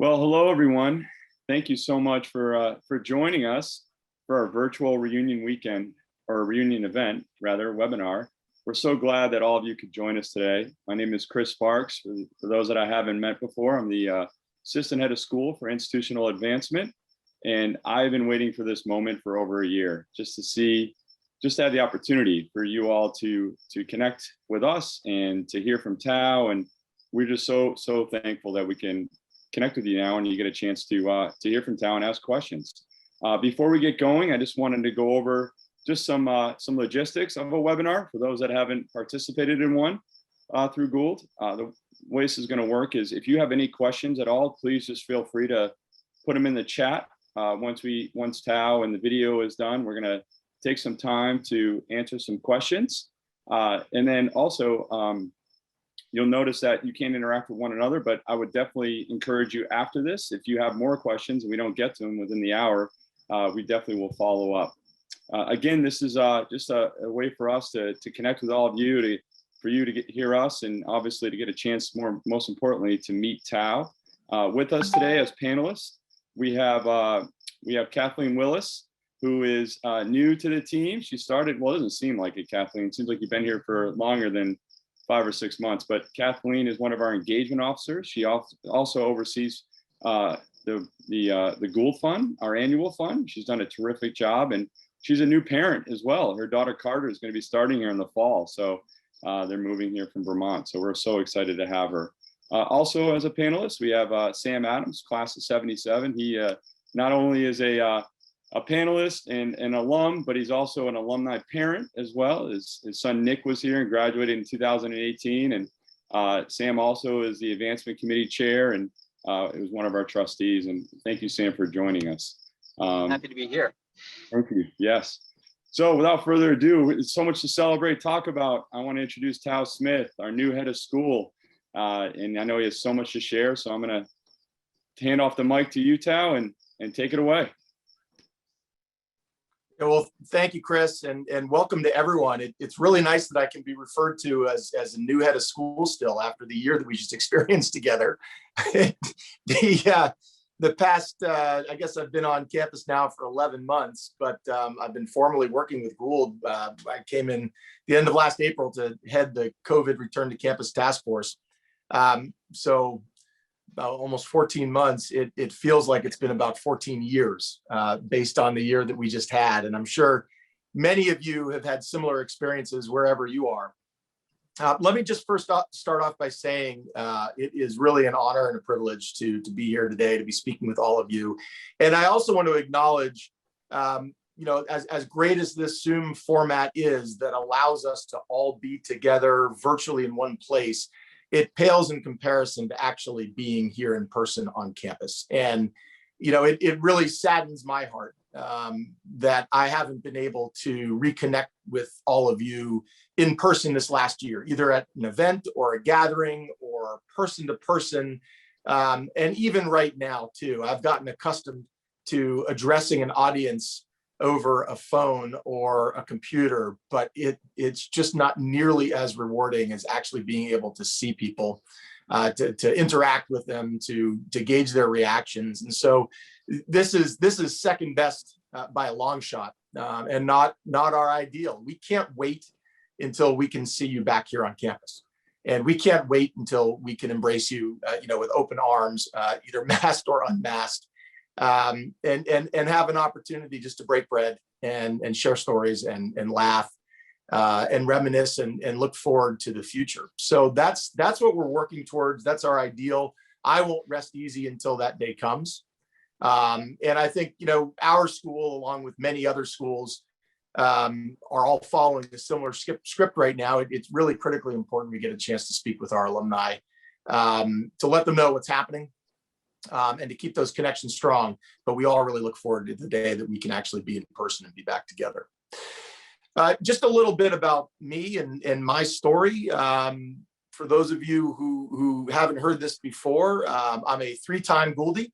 Well, hello everyone. Thank you so much for joining us for our virtual reunion weekend, or reunion event, rather, webinar. We're so glad that all of you could join us today. My name is Chris Sparks. For those that I haven't met before, I'm the Assistant Head of School for Institutional Advancement, and I've been waiting for this moment for over a year, just to have the opportunity for you all to connect with us and to hear from Tao. And we're just so thankful that we can connect with you now and you get a chance to hear from Tao and ask questions. Before we get going, I just wanted to go over just some logistics of a webinar for those that haven't participated in one through Gould. The way this is going to work is if you have any questions at all, please just feel free to put them in the chat. Once Tao and the video is done, we're going to take some time to answer some questions. And then also, you'll notice that you can't interact with one another, but I would definitely encourage you after this, if you have more questions and we don't get to them within the hour, we definitely will follow up. Again, this is just a way for us to connect with all of you, for you to hear us, and obviously to get a chance, most importantly, to meet Tao. With us today as panelists, we have Kathleen Willis, who is new to the team. She started, well, it doesn't seem like it, Kathleen. It seems like you've been here for longer than 5 or 6 months, but Kathleen is one of our engagement officers. She also oversees the Gould Fund, our annual fund. She's done a terrific job, and she's a new parent as well. Her daughter Carter is going to be starting here in the fall, so they're moving here from Vermont. So we're so excited to have her. Also, as a panelist, we have Sam Adams, class of '77. He not only is a panelist and an alum, but he's also an alumni parent as well. His son Nick was here and graduated in 2018. And Sam also is the advancement committee chair, and it was one of our trustees. And thank you, Sam, for joining us. Happy to be here. Thank you. Yes. So without further ado, it's so much to celebrate, talk about. I want to introduce Tao Smith, our new head of school. And I know he has so much to share, so I'm going to hand off the mic to you, Tao, and take it away. Well, thank you, Chris, and welcome to everyone. It's really nice that I can be referred to as a new head of school still after the year that we just experienced together. The past, I guess I've been on campus now for 11 months, but I've been formally working with Gould. I came in the end of last April to head the COVID return to campus task force. So about almost 14 months, it feels like it's been about 14 years based on the year that we just had. And I'm sure many of you have had similar experiences wherever you are. Let me just first start off by saying it is really an honor and a privilege to be here today, to be speaking with all of you. And I also want to acknowledge, as great as this Zoom format is that allows us to all be together virtually in one place, it pales in comparison to actually being here in person on campus. And, it really saddens my heart that I haven't been able to reconnect with all of you in person this last year, either at an event or a gathering or person to person. And even right now too, I've gotten accustomed to addressing an audience over a phone or a computer, but it's just not nearly as rewarding as actually being able to see people, to interact with them, to gauge their reactions. And so this is second best by a long shot, and not our ideal. We can't wait until we can see you back here on campus. And we can't wait until we can embrace you, with open arms, either masked or unmasked. And have an opportunity just to break bread and share stories and laugh and reminisce and look forward to the future. So that's what we're working towards. That's our ideal. I won't rest easy until that day comes. And I think, our school, along with many other schools, are all following a similar script right now. It's really critically important we get a chance to speak with our alumni, to let them know what's happening. And to keep those connections strong, but we all really look forward to the day that we can actually be in person and be back together. Just a little bit about me and my story. For those of you who haven't heard this before, I'm a 3-time Gouldie.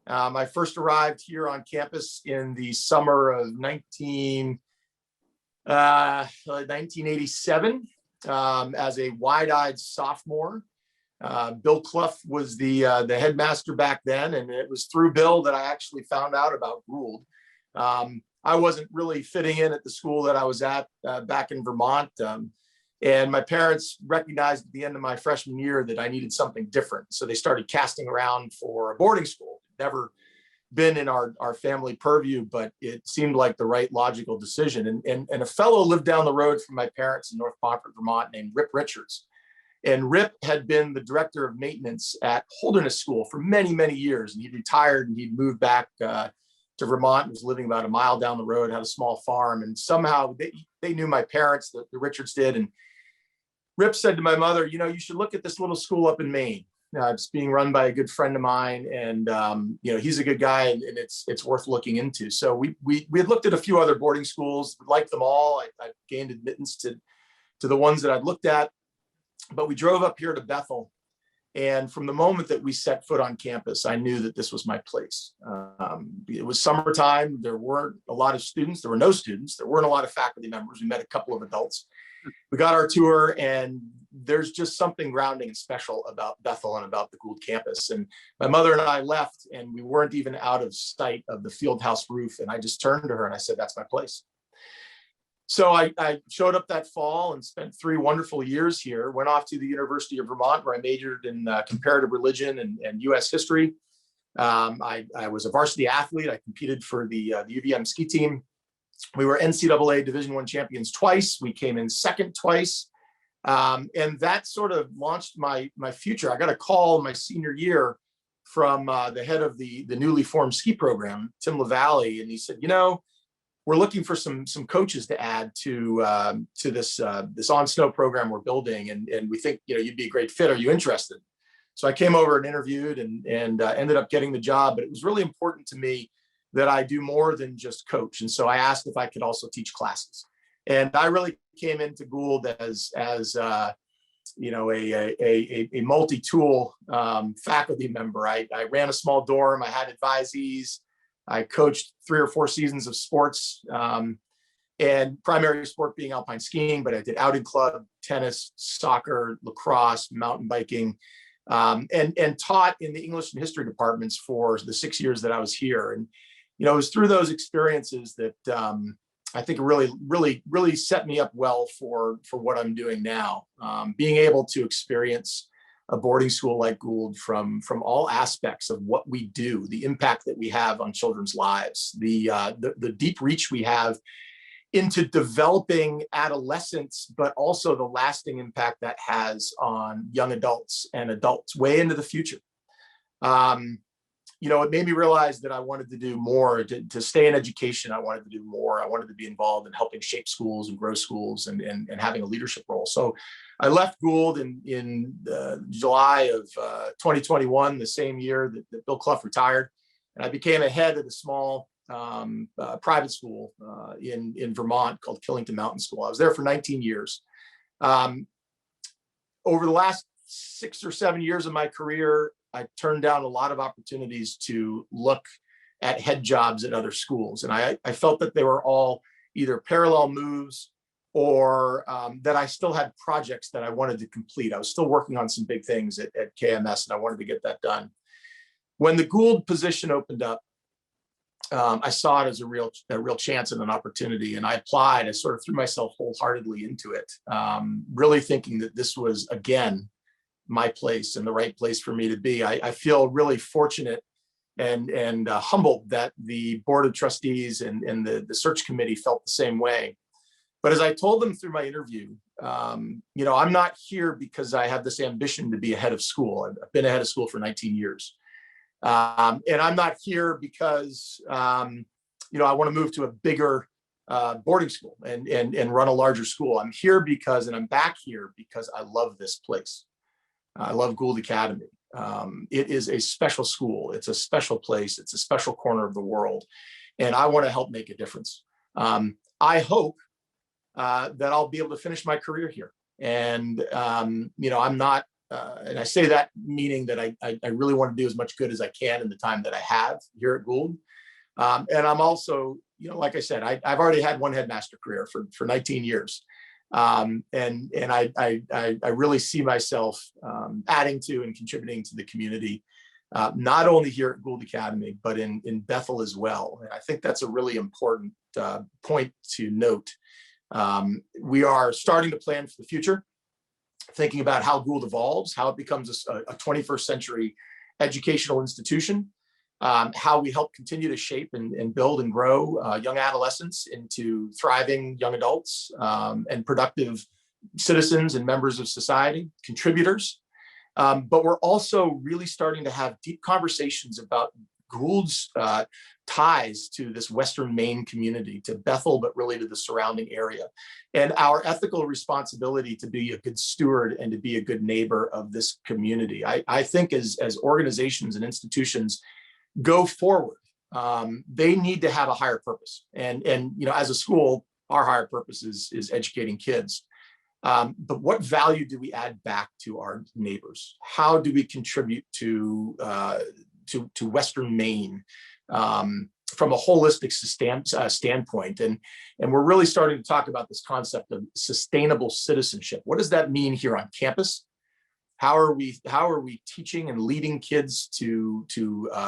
I first arrived here on campus in the summer of 1987 as a wide-eyed sophomore. Bill Clough was the headmaster back then, and it was through Bill that I actually found out about Gould. I wasn't really fitting in at the school that I was at back in Vermont. And my parents recognized at the end of my freshman year that I needed something different. So they started casting around for a boarding school. Never been in our family purview, but it seemed like the right logical decision. And a fellow lived down the road from my parents in North Pomfret, Vermont, named Rip Richards. And Rip had been the director of maintenance at Holderness School for many, many years. And he'd retired and he'd moved back to Vermont, was living about a mile down the road, had a small farm. And somehow they knew my parents, the Richards did. And Rip said to my mother, you should look at this little school up in Maine. It's being run by a good friend of mine, and he's a good guy, and it's worth looking into. So we had looked at a few other boarding schools, liked them all. I gained admittance to the ones that I'd looked at, but we drove up here to Bethel, and from the moment that we set foot on campus, I knew that this was my place. It was summertime. There weren't a lot of students. There were no students. There weren't a lot of faculty members. We met a couple of adults. We got our tour, and there's just something grounding and special about Bethel and about the Gould campus. And my mother and I left, and we weren't even out of sight of the field house roof. And I just turned to her and I said, that's my place. So I showed up that fall and spent 3 wonderful years here, went off to the University of Vermont, where I majored in comparative religion and US history. I was a varsity athlete. I competed for the UVM ski team. We were NCAA Division I champions twice. We came in second twice. And that sort of launched my future. I got a call my senior year from the head of the newly formed ski program, Tim LaValle, and he said, we're looking for some coaches to add to this on snow program we're building, and we think you'd be a great fit. Are you interested? So I came over and interviewed and ended up getting the job. But it was really important to me that I do more than just coach, and so I asked if I could also teach classes. And I really came into Gould as a multi-tool faculty member. I ran a small dorm. I had advisees. I coached 3 or 4 seasons of sports, and primary sport being alpine skiing, but I did outing club, tennis, soccer, lacrosse, mountain biking, and taught in the English and history departments for the 6 years that I was here. And it was through those experiences that I think really set me up well for what I'm doing now. Being able to experience a boarding school like Gould from all aspects of what we do, the impact that we have on children's lives, the deep reach we have into developing adolescents, but also the lasting impact that has on young adults and adults way into the future. It made me realize that I wanted to do more to stay in education. I wanted to do more. I wanted to be involved in helping shape schools and grow schools and having a leadership role. So I left Gould in July of 2021, the same year that Bill Clough retired. And I became a head at a small private school in Vermont called Killington Mountain School. I was there for 19 years. Over the last 6 or 7 years of my career, I turned down a lot of opportunities to look at head jobs at other schools. And I felt that they were all either parallel moves or that I still had projects that I wanted to complete. I was still working on some big things at KMS, and I wanted to get that done. When the Gould position opened up, I saw it as a real chance and an opportunity. And I applied. I sort of threw myself wholeheartedly into it, really thinking that this was, again, my place and the right place for me to be. I feel really fortunate and humbled that the board of trustees and the search committee felt the same way. But as I told them through my interview, I'm not here because I have this ambition to be a head of school. I've been a head of school for 19 years. And I'm not here because, I want to move to a bigger boarding school and run a larger school. I'm here because, and I'm back here because I love this place. I love Gould Academy. It is a special school. It's a special place. It's a special corner of the world. And I want to help make a difference. I hope that I'll be able to finish my career here. And, I'm not, and I say that meaning that I really want to do as much good as I can in the time that I have here at Gould. And I'm also, like I said, I've already had one headmaster career for 19 years. I really see myself adding to and contributing to the community, not only here at Gould Academy, but in Bethel as well. And I think that's a really important point to note. We are starting to plan for the future, thinking about how Gould evolves, how it becomes a 21st century educational institution, how we help continue to shape and build and grow young adolescents into thriving young adults and productive citizens and members of society, contributors. But we're also really starting to have deep conversations about Gould's ties to this Western Maine community, to Bethel, but really to the surrounding area, and our ethical responsibility to be a good steward and to be a good neighbor of this community. I think as organizations and institutions go forward, they need to have a higher purpose. And as a school, our higher purpose is educating kids. But what value do we add back to our neighbors? How do we contribute to Western Maine from a holistic standpoint? And we're really starting to talk about this concept of sustainable citizenship. What does that mean here on campus? How are we teaching and leading kids to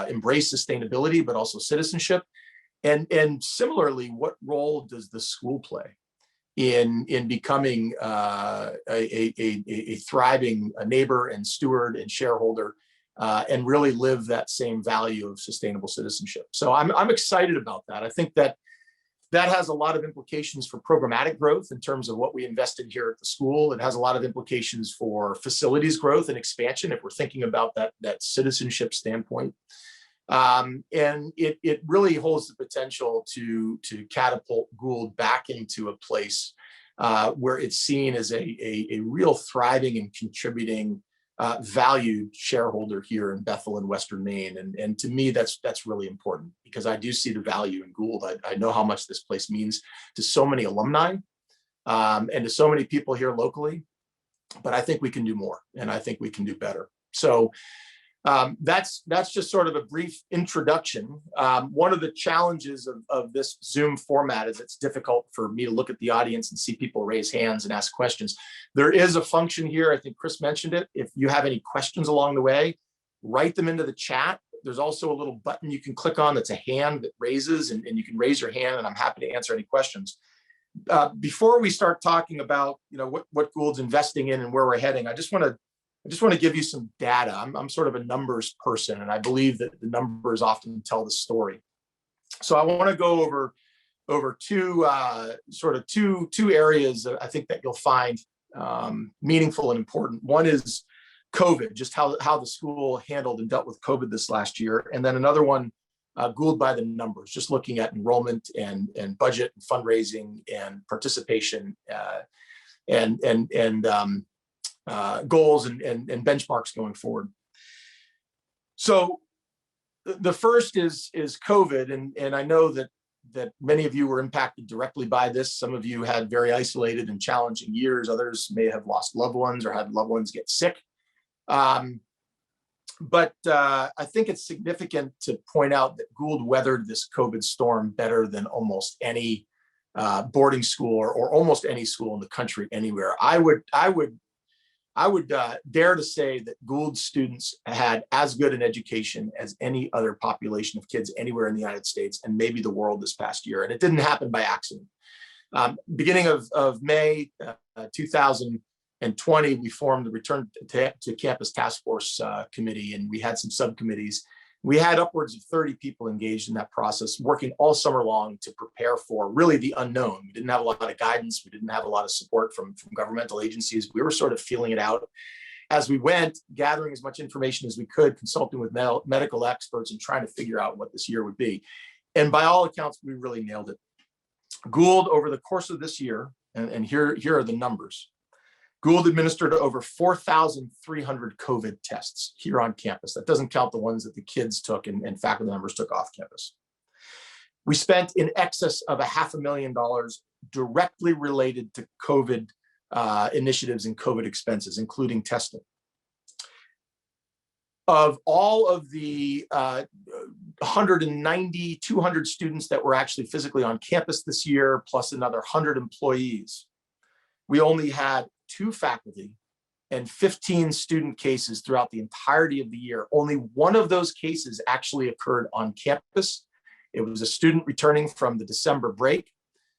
embrace sustainability, but also citizenship? And similarly, what role does the school play in becoming a thriving neighbor and steward and shareholder, and really live that same value of sustainable citizenship? So I'm excited about that. I think that has a lot of implications for programmatic growth in terms of what we invest in here at the school. It has a lot of implications for facilities growth and expansion if we're thinking about that citizenship standpoint. And it really holds the potential to catapult Gould back into a place where it's seen as a real thriving and contributing valued shareholder here in Bethel and Western Maine. And to me, that's really important, because I do see the value in Gould. I know how much this place means to so many alumni and to so many people here locally, but I think we can do more, and I think we can do better. So that's just sort of a brief introduction. One of the challenges of this Zoom format is it's difficult for me to look at the audience and see people raise hands and ask questions. There is a function here, I think Chris mentioned it. If you have any questions along the way, write them into the chat. There's also a little button you can click on that's a hand that raises, and you can raise your hand, and I'm happy to answer any questions. Before we start talking about what Gould's investing in and where we're heading, I just want to give you some data. I'm sort of a numbers person, and I believe that the numbers often tell the story. So I want to go over two areas that I think that you'll find meaningful and important. One is COVID, just how the school handled and dealt with COVID this last year, and then another one, Gould by the numbers, just looking at enrollment and budget and fundraising and participation and goals and benchmarks going forward. So the first is COVID, and I know that many of you were impacted directly by this. Some of you had very isolated and challenging years. Others may have lost loved ones or had loved ones get sick. But I think it's significant to point out that Gould weathered this COVID storm better than almost any boarding school or almost any school in the country anywhere. I would dare to say that Gould students had as good an education as any other population of kids anywhere in the United States and maybe the world this past year. And it didn't happen by accident. Beginning of May 2020, we formed the Return to Campus Task Force Committee, and we had some subcommittees. We had upwards of 30 people engaged in that process, working all summer long to prepare for really the unknown. We didn't have a lot of guidance. We didn't have a lot of support from governmental agencies. We were sort of feeling it out as we went, gathering as much information as we could, consulting with medical experts and trying to figure out what this year would be. And by all accounts, we really nailed it. Gould, over the course of this year, and here are the numbers, Gould administered over 4,300 COVID tests here on campus. That doesn't count the ones that the kids took and faculty members took off campus. We spent in excess of $500,000 directly related to COVID initiatives and COVID expenses, including testing. Of all of the 190, 200 students that were actually physically on campus this year, plus another 100 employees, we only had 2 faculty and 15 student cases throughout the entirety of the year. Only one of those cases actually occurred on campus. It was a student returning from the December break.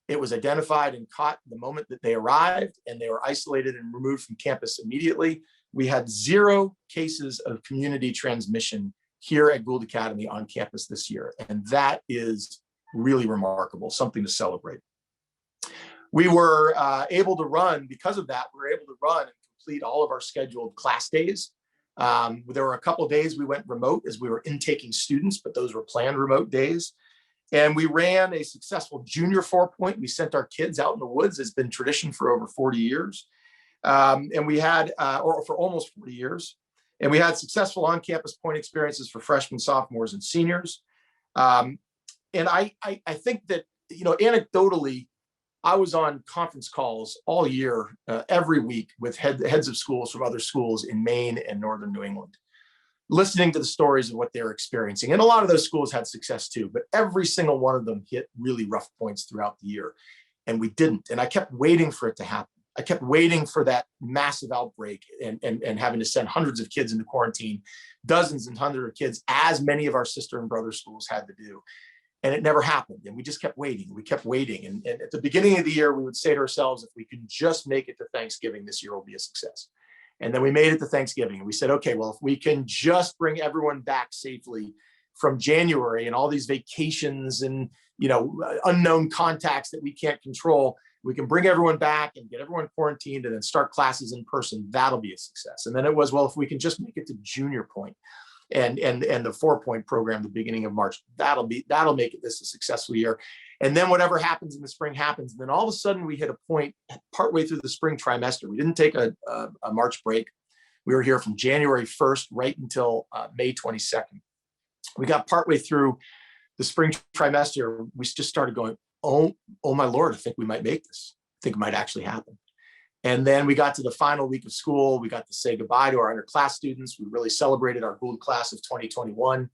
It was identified and caught the moment that they arrived, and they were isolated and removed from campus immediately. We had 0 cases of community transmission here at Gould Academy on campus this year. And that is really remarkable, something to celebrate. We were able to run, because of that, we were able to run and complete all of our scheduled class days. There were a couple of days we went remote as we were intaking students, but those were planned remote days. And we ran a successful junior 4-point. We sent our kids out in the woods. It's been tradition for over 40 years. And we had, or for almost 40 years. And we had successful on-campus point experiences for freshmen, sophomores, and seniors. And I think that, you know, anecdotally, I was on conference calls all year, every week with heads of schools from other schools in Maine and Northern New England, listening to the stories of what they're experiencing. And a lot of those schools had success too, but every single one of them hit really rough points throughout the year. And we didn't. And I kept waiting for it to happen. I kept waiting for that massive outbreak and having to send hundreds of kids into quarantine, dozens and hundreds of kids, as many of our sister and brother schools had to do. And it never happened. And we just kept waiting. We kept waiting. And at the beginning of the year, we would say to ourselves, if we can just make it to Thanksgiving, this year will be a success. And then we made it to Thanksgiving. And we said, okay, well, if we can just bring everyone back safely from January and all these vacations and, you know, unknown contacts that we can't control, we can bring everyone back and get everyone quarantined and then start classes in person. That'll be a success. And then it was, well, if we can just make it to junior point and the 4-point program, the beginning of March, that'll make it this a successful year. And then whatever happens in the spring happens. And then all of a sudden we hit a point partway through the spring trimester. We didn't take a March break. We were here from January 1st right until May 22nd. We got partway through the spring trimester. We just started going, oh my Lord, I think we might make this. I think it might actually happen. And then we got to the final week of school. We got to say goodbye to our underclass students. We really celebrated our Gould class of 2021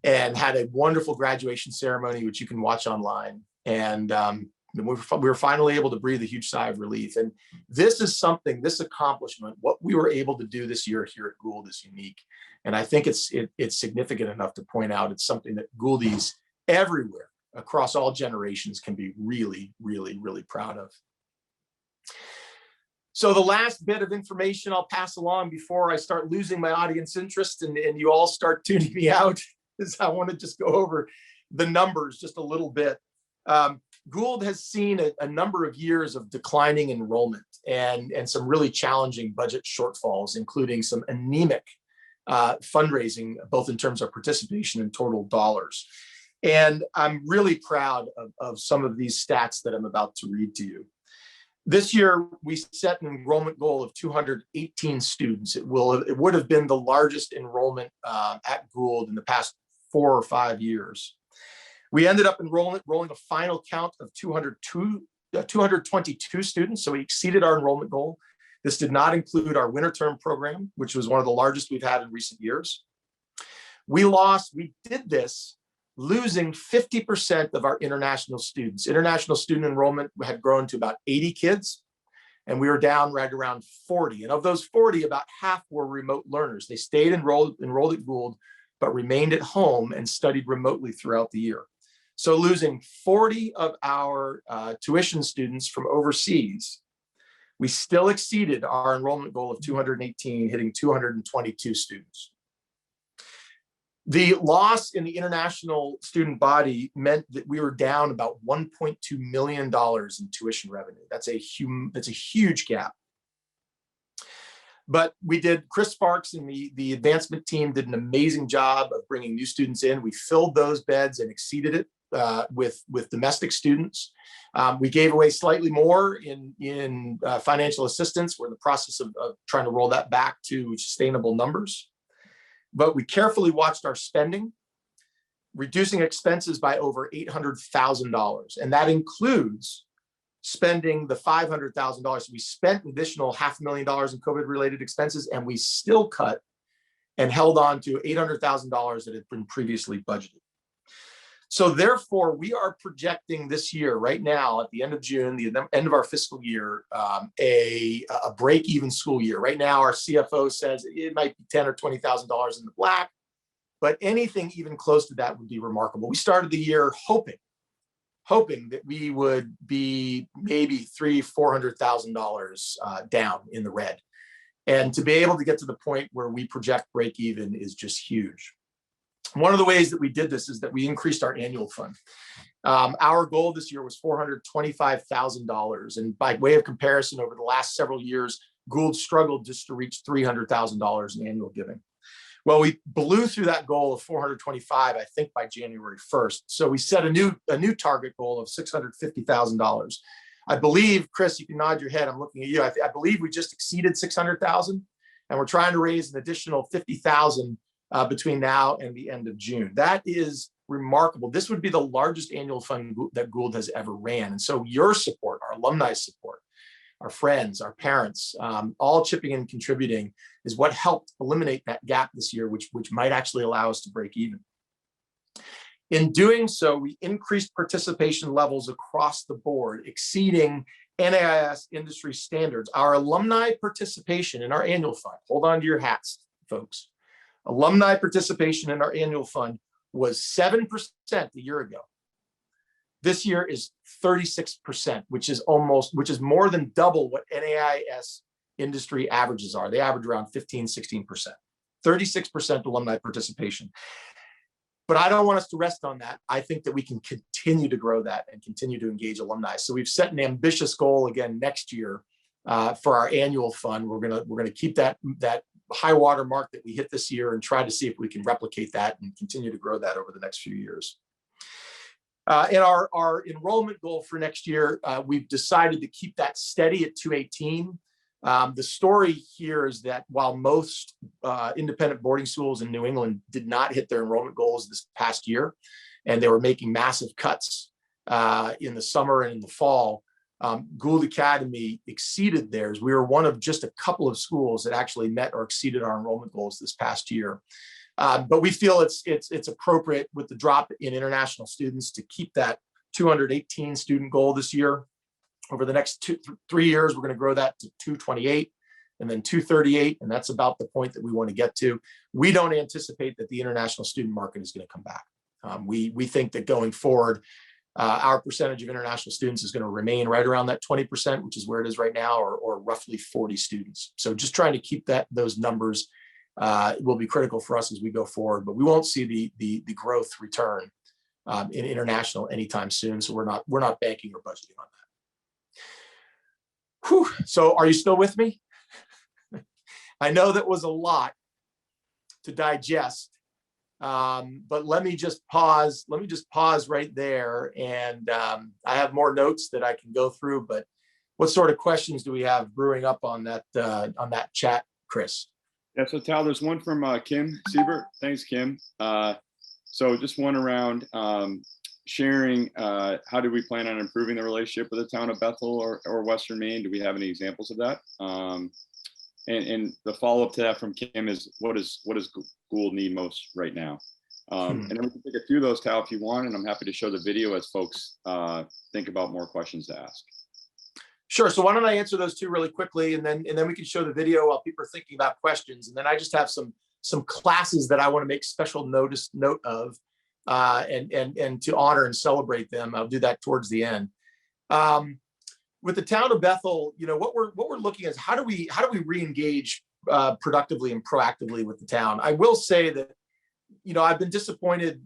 and had a wonderful graduation ceremony, which you can watch online. And we were finally able to breathe a huge sigh of relief. And this is something, this accomplishment, what we were able to do this year here at Gould is unique. And I think it's significant enough to point out. It's something that Gouldies everywhere across all generations can be really, really, really proud of. So the last bit of information I'll pass along before I start losing my audience interest and you all start tuning me out is I want to just go over the numbers just a little bit. Gould has seen a number of years of declining enrollment and some really challenging budget shortfalls, including some anemic fundraising, both in terms of participation and total dollars. And I'm really proud of some of these stats that I'm about to read to you. This year, we set an enrollment goal of 218 students. It would have been the largest enrollment at Gould in the past 4 or 5 years. We ended up rolling a final count of 222 students, so we exceeded our enrollment goal. This did not include our winter term program, which was one of the largest we've had in recent years. We did this losing 50% of our international students. International student enrollment had grown to about 80 kids, and we were down right around 40. And of those 40, about half were remote learners. They stayed enrolled at Gould, but remained at home and studied remotely throughout the year. So losing 40 of our tuition students from overseas, we still exceeded our enrollment goal of 218, hitting 222 students. The loss in the international student body meant that we were down about $1.2 million in tuition revenue. That's a huge gap. But Chris Sparks and the advancement team did an amazing job of bringing new students in. We filled those beds and exceeded it with domestic students. We gave away slightly more in financial assistance. We're in the process of trying to roll that back to sustainable numbers. But we carefully watched our spending, reducing expenses by over $800,000. And that includes spending the $500,000. We spent an additional $500,000 in COVID-related expenses, and we still cut and held on to $800,000 that had been previously budgeted. So therefore, we are projecting this year, right now, at the end of June, the end of our fiscal year, a break-even school year. Right now, our CFO says it might be $10,000 or $20,000 in the black, but anything even close to that would be remarkable. We started the year hoping that we would be maybe $300,000-$400,000 down in the red. And to be able to get to the point where we project break even is just huge. One of the ways that we did this is that we increased our annual fund. Our goal this year was $425,000. And by way of comparison, over the last several years, Gould struggled just to reach $300,000 in annual giving. Well, we blew through that goal of 425, I think, by January 1st. So we set a new target goal of $650,000. I believe, Chris, you can nod your head. I'm looking at you. I believe we just exceeded 600,000, and we're trying to raise an additional 50,000 between now and the end of June. That is remarkable. This would be the largest annual fund that Gould has ever ran. And so your support, our alumni support, our friends, our parents, all chipping in and contributing is what helped eliminate that gap this year, which might actually allow us to break even. In doing so, we increased participation levels across the board, exceeding NAIS industry standards. Our alumni participation in our annual fund, hold on to your hats, folks. Alumni participation in our annual fund was 7% a year ago. This year is 36%, which is more than double what NAIS industry averages are. They average around 15-16%. 36% alumni participation. But I don't want us to rest on that. I think that we can continue to grow that and continue to engage alumni. So we've set an ambitious goal again next year for our annual fund. We're gonna keep that high water mark that we hit this year and try to see if we can replicate that and continue to grow that over the next few years. In our enrollment goal for next year, we've decided to keep that steady at 218. The story here is that while most independent boarding schools in New England did not hit their enrollment goals this past year, and they were making massive cuts in the summer and in the fall, Gould Academy exceeded theirs. We were one of just a couple of schools that actually met or exceeded our enrollment goals this past year. But we feel it's appropriate with the drop in international students to keep that 218 student goal this year. Over the next 3 years, we're going to grow that to 228 and then 238. And that's about the point that we want to get to. We don't anticipate that the international student market is going to come back. We think that going forward, our percentage of international students is going to remain right around that 20%, which is where it is right now, or roughly 40 students. So just trying to keep those numbers will be critical for us as we go forward, but we won't see the growth return in international anytime soon. So we're not banking or budgeting on that. Whew. So are you still with me? I know that was a lot to digest, but let me just pause right there. And I have more notes that I can go through, but what sort of questions do we have brewing up on that chat, Chris? Yeah, so Tal, there's one from Kim Siebert. Thanks, Kim. So just one around sharing, how do we plan on improving the relationship with the town of Bethel or Western Maine? Do we have any examples of that? And the follow-up to that from Kim is, what does Gould need most right now? And then we can take a few of those, Tal, if you want, and I'm happy to show the video as folks think about more questions to ask. Sure. So why don't I answer those two really quickly, and then we can show the video while people are thinking about questions. And then I just have some classes that I want to make special note of, and to honor and celebrate them. I'll do that towards the end. With the town of Bethel, what we're looking at is how do we re-engage productively and proactively with the town. I will say that I've been disappointed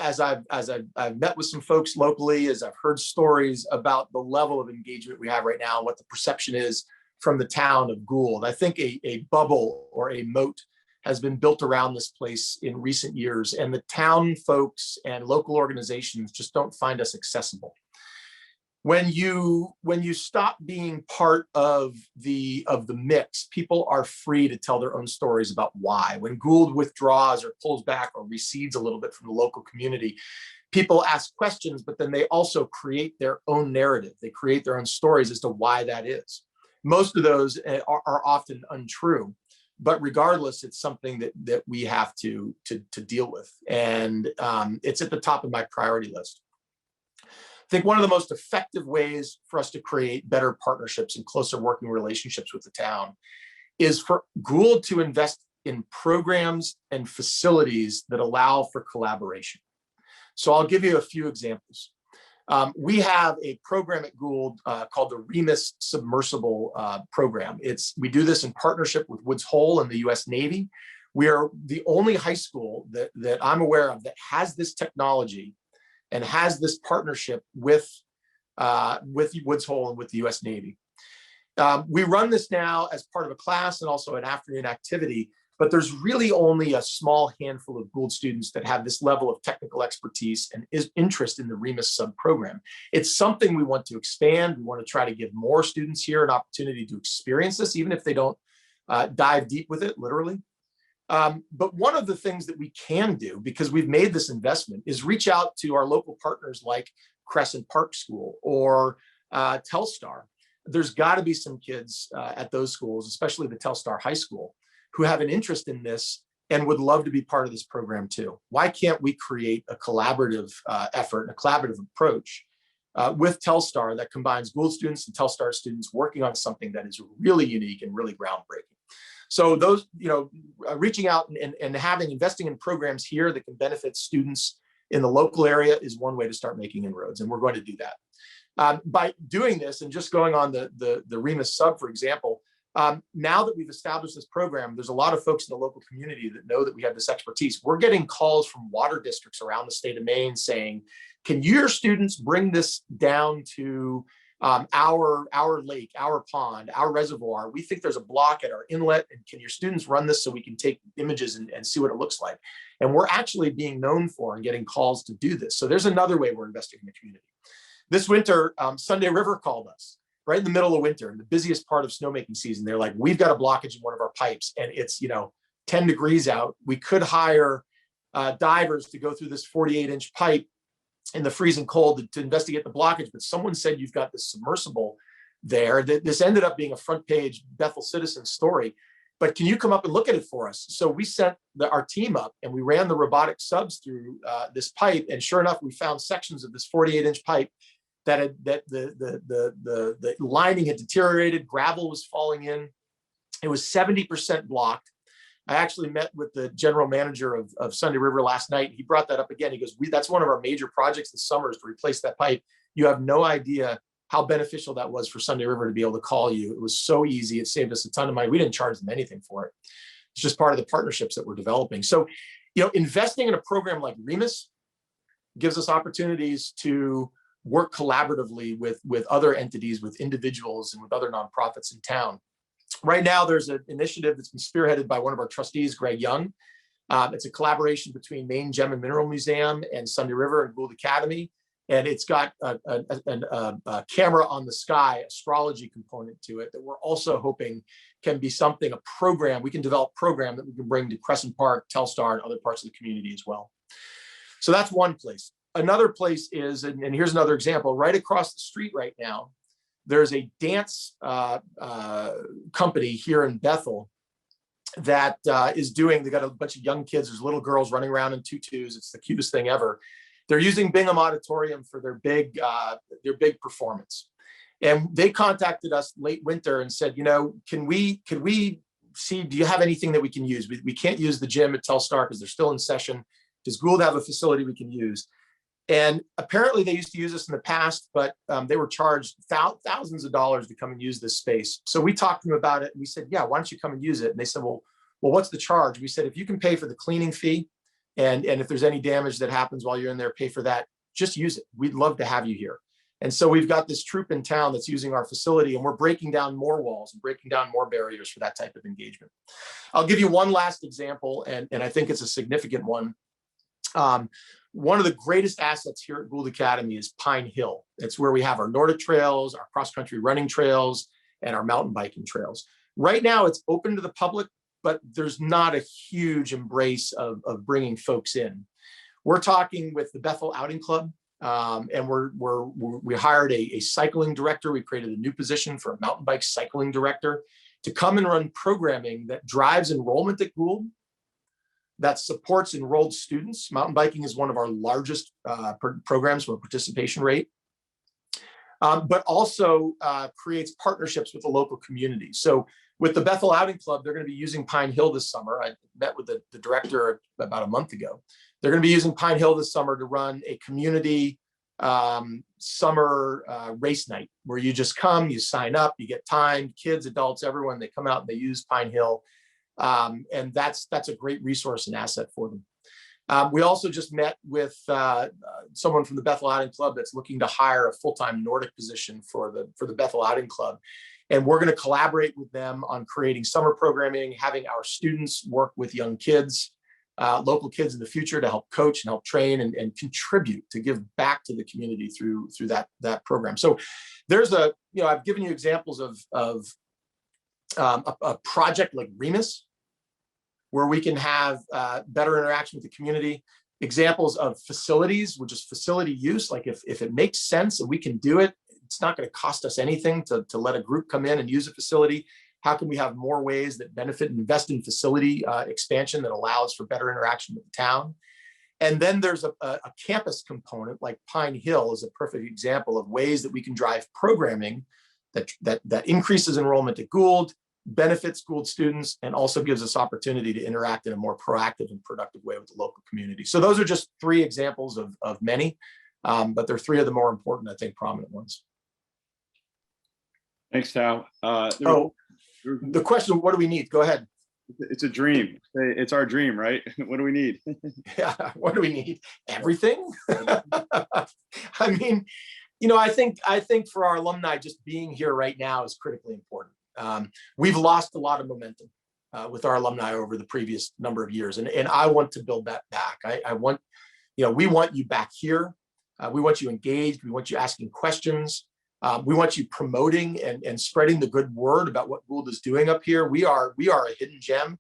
as I've met with some folks locally, as I've heard stories about the level of engagement we have right now, and what the perception is from the town of Gould. I think a bubble or a moat has been built around this place in recent years, and the town folks and local organizations just don't find us accessible. When you stop being part of the mix, people are free to tell their own stories about why. When Gould withdraws or pulls back or recedes a little bit from the local community, people ask questions, but then they also create their own narrative. They create their own stories as to why that is. Most of those are often untrue. But regardless, it's something that we have to deal with. And it's at the top of my priority list. I think one of the most effective ways for us to create better partnerships and closer working relationships with the town is for Gould to invest in programs and facilities that allow for collaboration. So I'll give you a few examples. We have a program at Gould called the REMIS Submersible Program. We do this in partnership with Woods Hole and the US Navy. We are the only high school that I'm aware of that has this technology and has this partnership with Woods Hole and with the US Navy. We run this now as part of a class and also an afternoon activity, but there's really only a small handful of Gould students that have this level of technical expertise and interest in the REMIS sub program. It's something we want to expand. We want to try to give more students here an opportunity to experience this, even if they don't dive deep with it, literally. But one of the things that we can do, because we've made this investment, is reach out to our local partners like Crescent Park School or Telstar. There's got to be some kids at those schools, especially the Telstar High School, who have an interest in this and would love to be part of this program too. Why can't we create a collaborative effort and a collaborative approach with Telstar that combines Gould students and Telstar students working on something that is really unique and really groundbreaking? So those, reaching out and investing in programs here that can benefit students in the local area is one way to start making inroads, and we're going to do that. By doing this and just going on the REMIS sub, for example, now that we've established this program, there's a lot of folks in the local community that know that we have this expertise. We're getting calls from water districts around the state of Maine saying, can your students bring this down to our lake, our pond, our reservoir? We think there's a block at our inlet, and can your students run this so we can take images and see what it looks like? And we're actually being known for and getting calls to do this. So there's another way we're investing in the community. This winter, Sunday River called us right in the middle of winter, in the busiest part of snowmaking season. They're like, we've got a blockage in one of our pipes and it's 10 degrees out. We could hire divers to go through this 48-inch pipe in the freezing cold to investigate the blockage, but someone said you've got this submersible there. This ended up being a front page Bethel Citizen story, but can you come up and look at it for us? So we sent our team up and we ran the robotic subs through this pipe, and sure enough, we found sections of this 48-inch pipe that the lining had deteriorated, gravel was falling in. It was 70% blocked. I actually met with the general manager of Sunday River last night. He brought that up again. He goes, that's one of our major projects this summer, is to replace that pipe. You have no idea how beneficial that was for Sunday River to be able to call you. It was so easy. It saved us a ton of money. We didn't charge them anything for it. It's just part of the partnerships that we're developing. So, investing in a program like REMIS gives us opportunities to work collaboratively with other entities, with individuals, and with other nonprofits in town. Right now, there's an initiative that's been spearheaded by one of our trustees, Greg Young. It's a collaboration between Maine Gem and Mineral Museum and Sunday River and Gould Academy. And it's got a camera on the sky astrology component to it that we're also hoping can be something, a program. We can develop a program that we can bring to Crescent Park, Telstar, and other parts of the community as well. So that's one place. Another place is, and here's another example, right across the street right now, there's a dance company here in Bethel that they got a bunch of young kids. There's little girls running around in tutus. It's the cutest thing ever. They're using Bingham Auditorium for their big performance. And they contacted us late winter and said, can we see, do you have anything that we can use? We can't use the gym at Telstar because they're still in session. Does Gould have a facility we can use? And apparently they used to use this in the past, but they were charged thousands of dollars to come and use this space. So we talked to them about it and we said, yeah, why don't you come and use it? And they said, well, what's the charge? We said, if you can pay for the cleaning fee and if there's any damage that happens while you're in there, pay for that, just use it. We'd love to have you here. And so we've got this troop in town that's using our facility, and we're breaking down more walls and breaking down more barriers for that type of engagement. I'll give you one last example, and I think it's a significant one. One of the greatest assets here at Gould Academy is Pine Hill. It's where we have our Nordic trails, our cross-country running trails, and our mountain biking trails. Right now, it's open to the public, but there's not a huge embrace of bringing folks in. We're talking with the Bethel Outing Club, and we hired a cycling director. We created a new position for a mountain bike cycling director. to come and run programming that drives enrollment at Gould, that supports enrolled students. Mountain biking is one of our largest programs from a participation rate, but also creates partnerships with the local community. So with the Bethel Outing Club, they're going to be using Pine Hill this summer. I met with the director about a month ago. They're going to be using Pine Hill this summer to run a community summer race night where you just come, you sign up, you get timed, kids, adults, everyone, they come out and they use Pine Hill. And that's a great resource and asset for them. We also just met with someone from the Bethel Outing Club that's looking to hire a full-time Nordic position for the Bethel Outing Club. And we're going to collaborate with them on creating summer programming, having our students work with young kids, local kids in the future to help coach and help train and contribute to give back to the community through that program. So there's I've given you examples of a project like Remus, where we can have better interaction with the community. Examples of facilities, which is facility use. Like if it makes sense and we can do it, it's not going to cost us anything to let a group come in and use a facility. How can we have more ways that benefit and invest in facility expansion that allows for better interaction with the town? And then there's a campus component, like Pine Hill is a perfect example of ways that we can drive programming that increases enrollment at Gould, benefits Gould students, and also gives us opportunity to interact in a more proactive and productive way with the local community. So those are just 3 examples of many, but they're 3 of the more important, I think, prominent ones. Thanks, Tao. The question, what do we need? Go ahead. It's a dream. It's our dream, right? What do we need? Yeah, what do we need? Everything? I mean, I think for our alumni, just being here right now is critically important. We've lost a lot of momentum with our alumni over the previous number of years, and I want to build that back. We want you back here. We want you engaged. We want you asking questions. We want you promoting and spreading the good word about what Gould is doing up here. We are a hidden gem,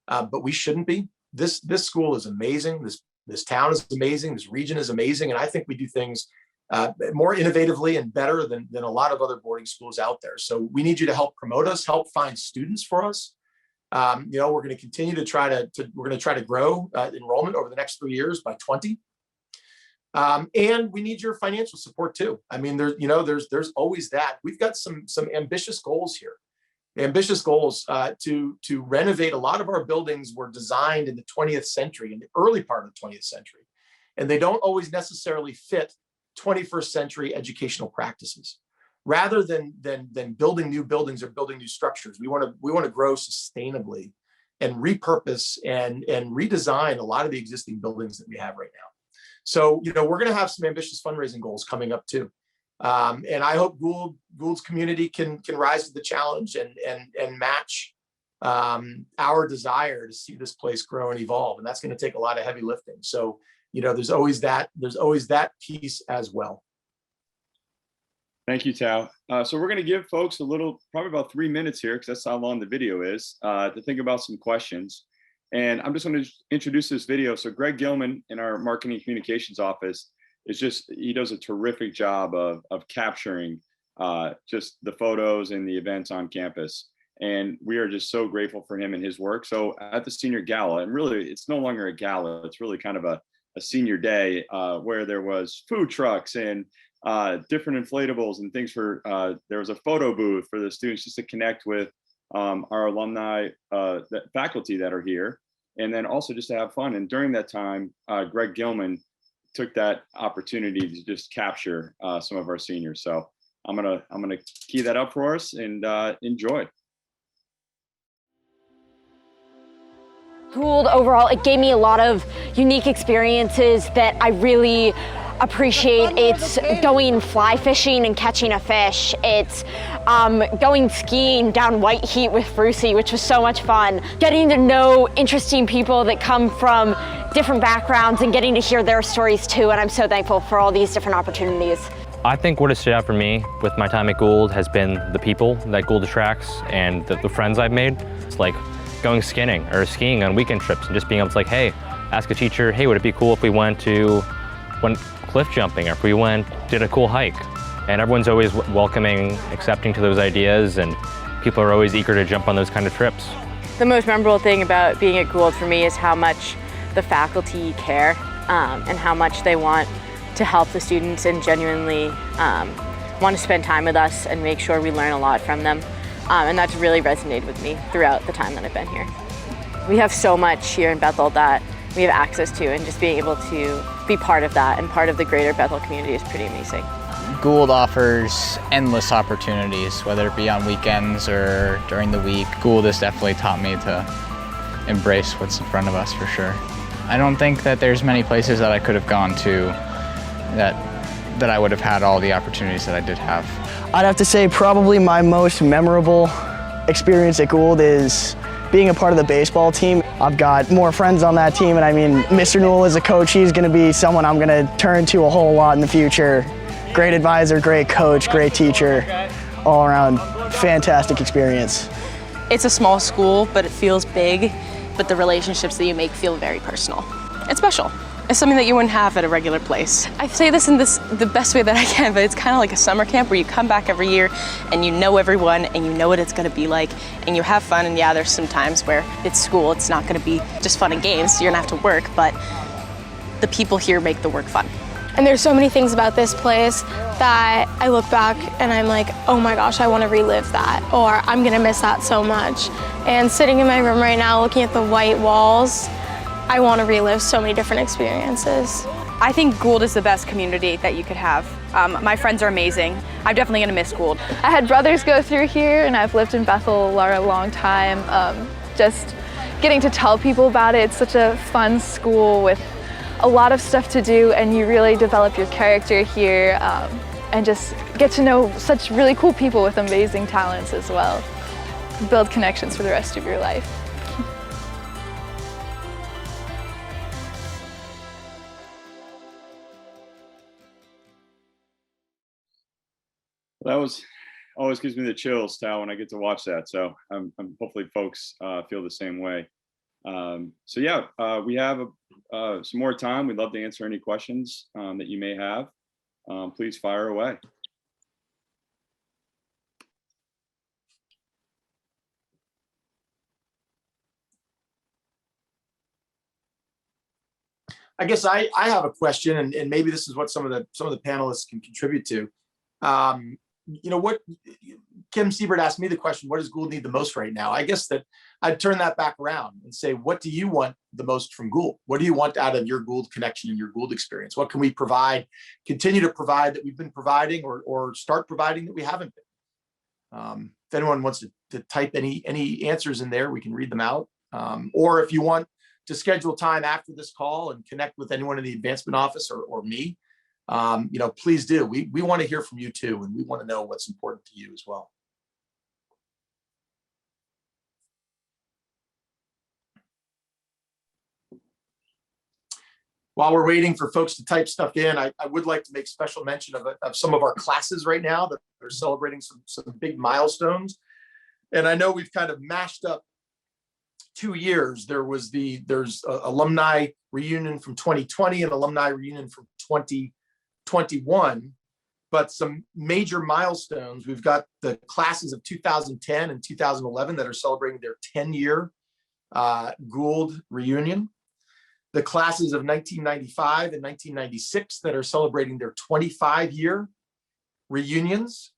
but we shouldn't be. This school is amazing. This town is amazing. This region is amazing, and I think we do things more innovatively and better than a lot of other boarding schools out there. So we need you to help promote us, help find students for us. We're going to continue to try to grow enrollment over the next 3 years by 20. And we need your financial support too. I mean, there's always that. We've got some ambitious goals here. Ambitious goals to renovate. A lot of our buildings were designed in the 20th century, in the early part of the 20th century, and they don't always necessarily fit 21st century educational practices. Rather than building new buildings or building new structures, we want to grow sustainably and repurpose and redesign a lot of the existing buildings that we have right now. So, we're going to have some ambitious fundraising goals coming up too. And I hope Gould's community can rise to the challenge and match our desire to see this place grow and evolve. And that's going to take a lot of heavy lifting. So, there's always that piece as well. Thank you, Tao. So we're going to give folks probably about 3 minutes here, because that's how long the video is, to think about some questions. And I'm just going to introduce this video. So Greg Gilman in our marketing communications office he does a terrific job of capturing just the photos and the events on campus. And we are just so grateful for him and his work. So at the senior gala, and really it's no longer a gala, it's really kind of a senior day where there was food trucks and different inflatables and things there was a photo booth for the students just to connect with our alumni, the faculty that are here, and then also just to have fun. And during that time, Greg Gilman took that opportunity to just capture some of our seniors. So I'm gonna key that up for us and enjoy. Gould overall, it gave me a lot of unique experiences that I really appreciate. It's going fly fishing and catching a fish. It's going skiing down White Heat with Brucey, which was so much fun. Getting to know interesting people that come from different backgrounds and getting to hear their stories too. And I'm so thankful for all these different opportunities. I think what has stood out for me with my time at Gould has been the people that Gould attracts and the friends I've made. It's like going skiing on weekend trips and just being able to ask a teacher, hey, would it be cool if we went cliff jumping, or if we did a cool hike? And everyone's always welcoming, accepting to those ideas and people are always eager to jump on those kind of trips. The most memorable thing about being at Gould for me is how much the faculty care and how much they want to help the students and genuinely want to spend time with us and make sure we learn a lot from them. And that's really resonated with me throughout the time that I've been here. We have so much here in Bethel that we have access to, and just being able to be part of that and part of the greater Bethel community is pretty amazing. Gould offers endless opportunities, whether it be on weekends or during the week. Gould has definitely taught me to embrace what's in front of us for sure. I don't think that there's many places that I could have gone to that I would have had all the opportunities that I did have. I'd have to say probably my most memorable experience at Gould is being a part of the baseball team. I've got more friends on that team, and I mean, Mr. Newell is a coach. He's going to be someone I'm going to turn to a whole lot in the future. Great advisor, great coach, great teacher, all around fantastic experience. It's a small school, but it feels big, but the relationships that you make feel very personal. It's special. It's something that you wouldn't have at a regular place. I say this in the best way that I can, but it's kind of like a summer camp where you come back every year and you know everyone and you know what it's going to be like and you have fun. And yeah, there's some times where it's school, it's not going to be just fun and games, you're going to have to work, but the people here make the work fun. And there's so many things about this place that I look back and I'm like, oh my gosh, I want to relive that, or I'm going to miss that so much. And sitting in my room right now looking at the white walls, I want to relive so many different experiences. I think Gould is the best community that you could have. My friends are amazing. I'm definitely going to miss Gould. I had brothers go through here, and I've lived in Bethel a long time. Just getting to tell people about it, it's such a fun school with a lot of stuff to do, and you really develop your character here and just get to know such really cool people with amazing talents as well. Build connections for the rest of your life. That always gives me the chills, Tao, when I get to watch that. So I'm hopefully folks feel the same way. So yeah, we have some more time. We'd love to answer any questions that you may have. Please fire away. I guess I have a question, and maybe this is what some of the panelists can contribute to. You know, what Kim Siebert asked me the question, what does Gould need the most right now? I guess that I'd turn that back around and say, what do you want the most from Gould? What do you want out of your Gould connection and your Gould experience? What can we provide, continue to provide that we've been providing, or start providing that we haven't been? If anyone wants to type any answers in there, we can read them out. Or if you want to schedule time after this call and connect with anyone in the advancement office or me, you know, please do. We want to hear from you too, and we want to know what's important to you as well. While we're waiting for folks to type stuff in, I would like to make special mention of some of our classes right now that are celebrating some big milestones. And I know we've kind of mashed up 2 years. There's a alumni reunion from 2020 and alumni reunion from 2021, but some major milestones. We've got the classes of 2010 and 2011 that are celebrating their 10-year Gould reunion. The classes of 1995 and 1996 that are celebrating their 25-year reunions.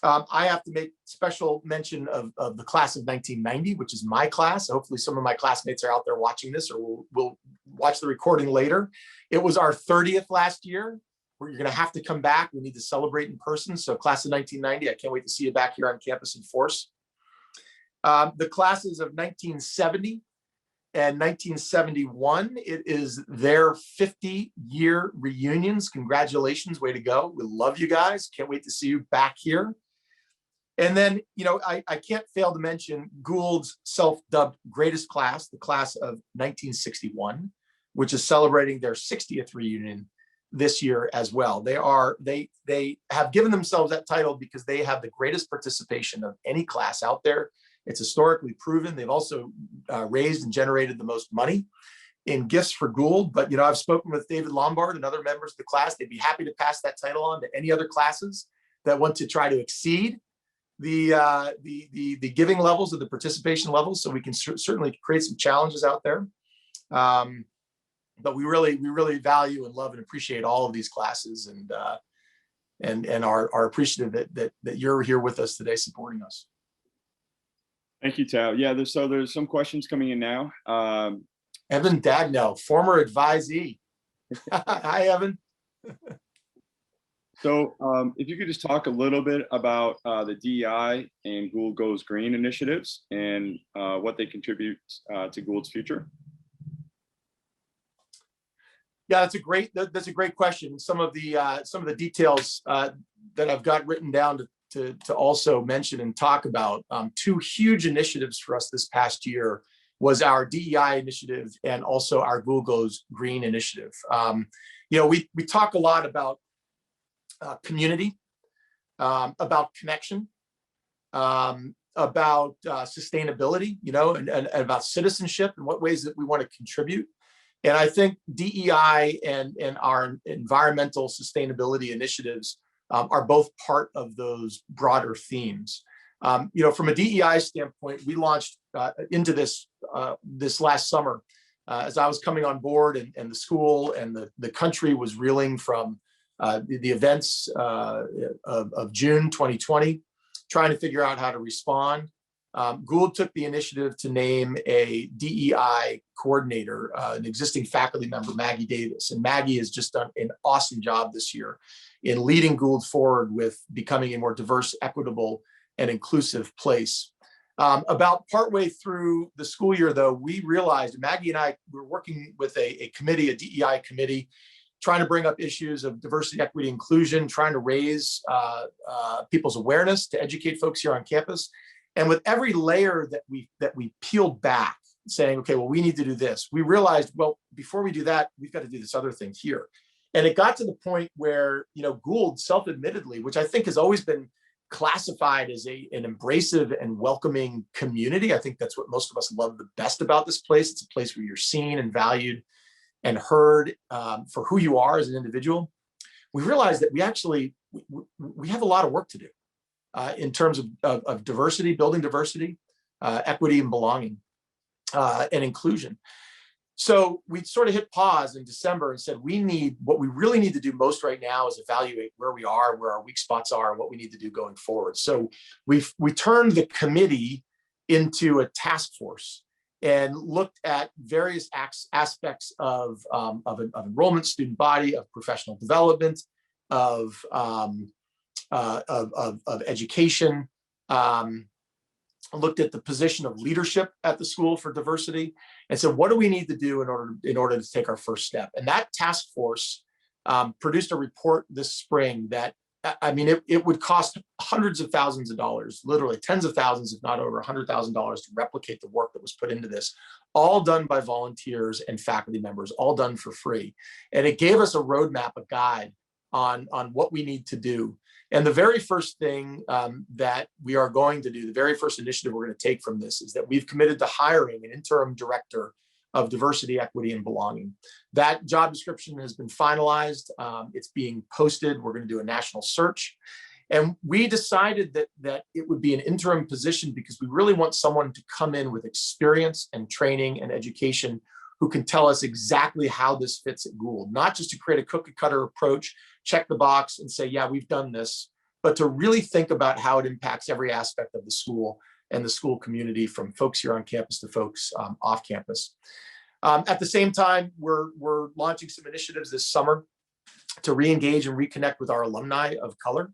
I have to make special mention of the class of 1990, which is my class. Hopefully some of my classmates are out there watching this, or will watch the recording later. It was our 30th last year. Where you're going to have to come back. We need to celebrate in person. So class of 1990, I can't wait to see you back here on campus in force. The classes of 1970 and 1971, it is their 50-year reunions. Congratulations, way to go. We love you guys. Can't wait to see you back here. And then, you know, I can't fail to mention Gould's self-dubbed greatest class, the class of 1961, which is celebrating their 60th reunion this year as well. They have given themselves that title because they have the greatest participation of any class out there. It's historically proven. They've also raised and generated the most money in gifts for Gould. But, you know, I've spoken with David Lombard and other members of the class. They'd be happy to pass that title on to any other classes that want to try to exceed the giving levels of the participation levels, so we can certainly create some challenges out there. But we really value and love and appreciate all of these classes, and are appreciative that you're here with us today supporting us. Thank you, Tao. Yeah, there's some questions coming in now. Evan Dagno, former advisee. Hi, Evan. So if you could just talk a little bit about the DEI and Gould Goes Green initiatives and what they contribute to Gould's future. Yeah, that's a great question. Some of the details that I've got written down to also mention and talk about. Two huge initiatives for us this past year was our DEI initiative and also our Gould Goes Green initiative. We talk a lot about community, about connection, about sustainability, and about citizenship and what ways that we want to contribute. And I think DEI and our environmental sustainability initiatives are both part of those broader themes. From a DEI standpoint, we launched into this last summer as I was coming on board, and the school and the country was reeling from the events of June 2020, trying to figure out how to respond. Gould took the initiative to name a DEI coordinator, an existing faculty member, Maggie Davis. And Maggie has just done an awesome job this year in leading Gould forward with becoming a more diverse, equitable, and inclusive place. About partway through the school year, though, we realized, Maggie and I were working with a committee, a DEI committee, trying to bring up issues of diversity, equity, inclusion, trying to raise people's awareness, to educate folks here on campus. And with every layer that we peeled back, saying, okay, well, we need to do this, we realized, well, before we do that, we've got to do this other thing here. And it got to the point where, Gould self-admittedly, which I think has always been classified as an embracive and welcoming community. I think that's what most of us love the best about this place. It's a place where you're seen and valued and heard for who you are as an individual. We realized that we have a lot of work to do in terms of diversity, building diversity, equity and belonging, and inclusion. So we sort of hit pause in December and said, what we really need to do most right now is evaluate where we are, where our weak spots are, and what we need to do going forward. So we turned the committee into a task force and looked at various aspects of enrollment, student body, of professional development, of education, looked at the position of leadership at the school for diversity, and said, what do we need to do in order to take our first step? And that task force produced a report this spring that, it would cost hundreds of thousands of dollars, literally tens of thousands, if not over $100,000, to replicate the work that was put into this, all done by volunteers and faculty members, all done for free. And it gave us a roadmap, a guide on what we need to do. And the very first thing that we are going to do, the very first initiative we're going to take from this, is that we've committed to hiring an interim director of diversity, equity, and belonging. That job description has been finalized. It's being posted. We're going to do a national search. And we decided that it would be an interim position because we really want someone to come in with experience and training and education who can tell us exactly how this fits at Gould, not just to create a cookie cutter approach, check the box and say, yeah, we've done this, but to really think about how it impacts every aspect of the school and the school community, from folks here on campus to folks off campus. At the same time, we're launching some initiatives this summer to re-engage and reconnect with our alumni of color.